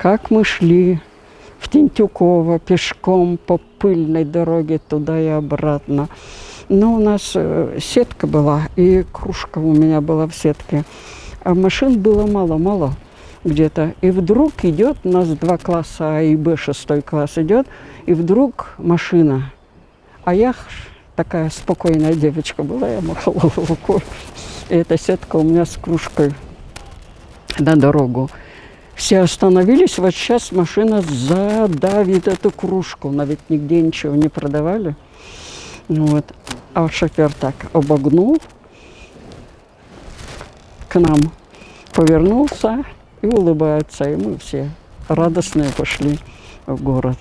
как мы шли в Тентюково пешком по пыльной дороге туда и обратно. Но у нас сетка была, и кружка у меня была в сетке. А машин было мало-мало где-то. И вдруг идет, у нас 2 класса, А и Б, 6 класс идет, и вдруг машина. А я такая спокойная девочка была, я махала рукой. И эта сетка у меня с кружкой на дорогу. Все остановились, вот сейчас машина задавит эту кружку. Но ведь нигде ничего не продавали. Вот. А шофер так обогнул к нам, повернулся и улыбается. И мы все радостные пошли в город.